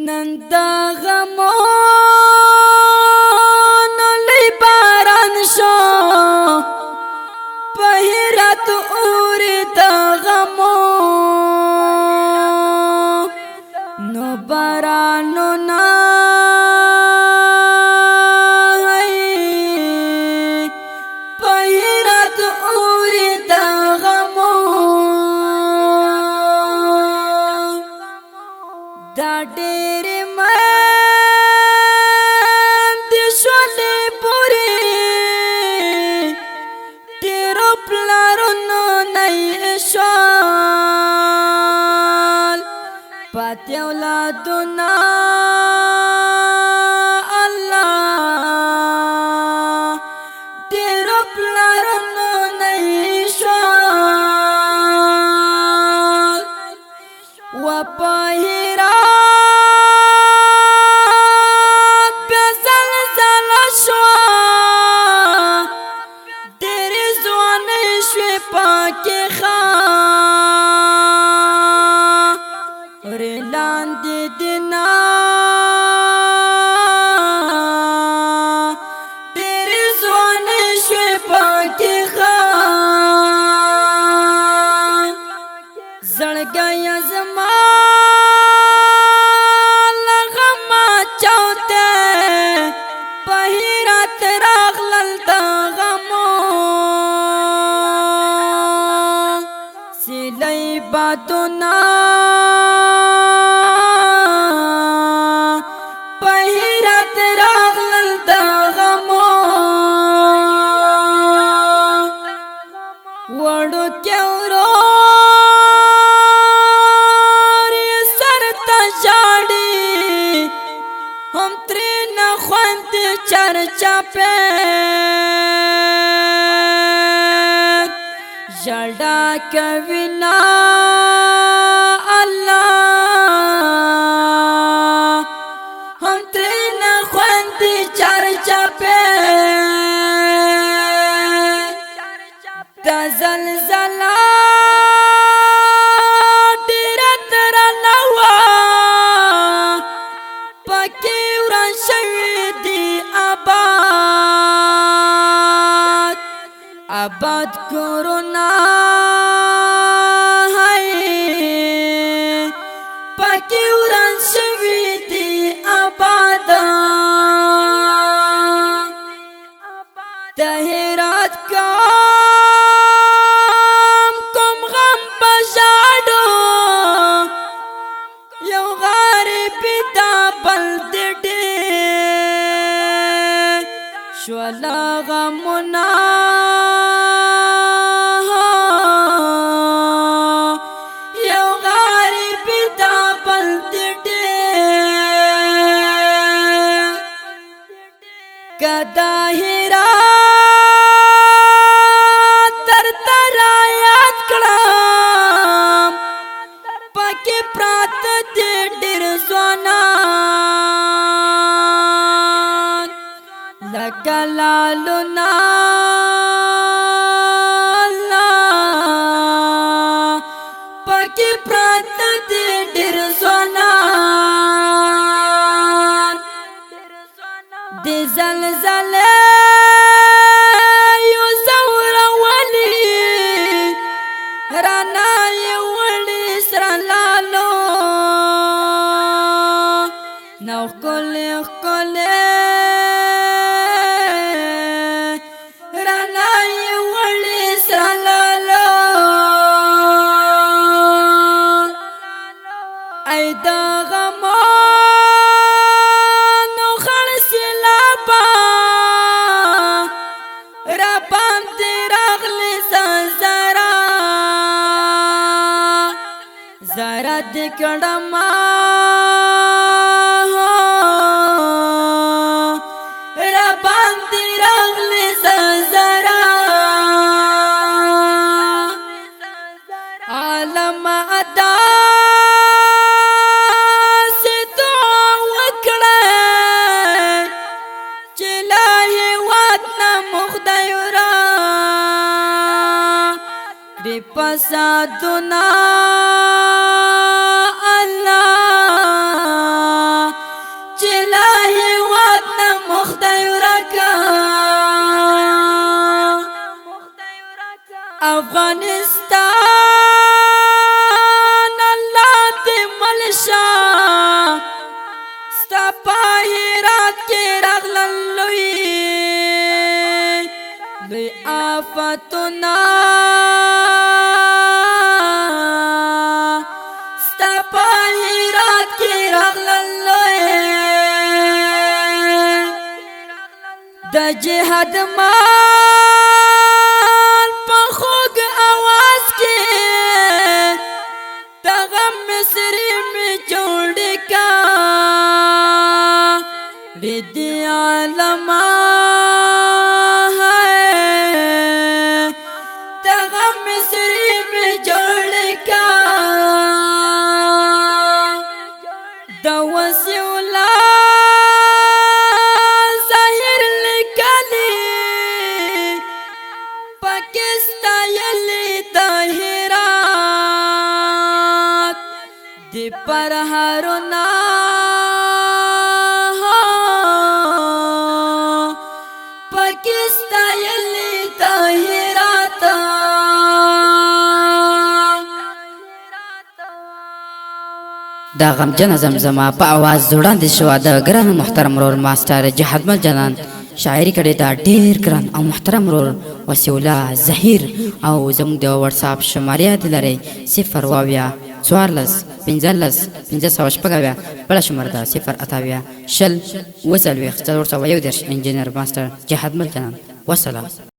نندا غمون لی باران شو پهرات اوری دا غمون نو بارانو نا پهرات اوری دا غمون دا ډېر پاتی اولادنا الله ډېرو پلارونو نشوال و په هرات بیا زلزله شوه ډېرې ځوانۍ شوې پکې لاندې دینا ډېرې ځوانۍ شوې پکې زړګی زما له غمه چاوته په هرات راغلل د غمو سیلۍ بادونه هم ترين خوند چرچا پہ جڑا کوینا اللہ هم ترين خوند چرچا پہ دا زلزلہ آباد کورونا ہے پاکی وران شوی دی آباد تهرات کام کم غم بجاڑو یو غاربی دا بلد دی شوالا غمونا کدا هرات تر یاد کړم پکې پرات دې ډېر ځوانان لکه لالونا الله پکې پرات دې ډېر ځوانان دې زلزلې یو زور ولي رانا یې وړي سره لالو نو ښکلې ښکلې رانا یې وړي سره لالو ای دا غمو زرا دکڑما ربان دی رغلی زرا عالم ادا سی دعا وکڑے چلائی واتنا مخدیورا دی پسادونا Allah راغللوی لوی آفتنا ستا په هرات کې راغللوی د جهاد مال په خوږ اواز کې د غم مصري مې جوړ کا ردی عالمه د غم مصري مې جوړ کا د وسیع الله ظاهر لیکلی پاکستایلی د هرات دی پر هارونا پاکستایلی د هرات دا غمجن زمزمه په आवाज وړاندې شو د ګران محترم رور ماستر جهادمل جنان شاعري کړي دا ډیر ګران او محترم رور وسیع الله ظهیر او زموږ د واتس اپ شماره یاد لري 0 واویا 14 15 15 بل شماره ده 0 اتاویا شل وسلوي 4 انجینر ماستر جهادمل جنان والسلام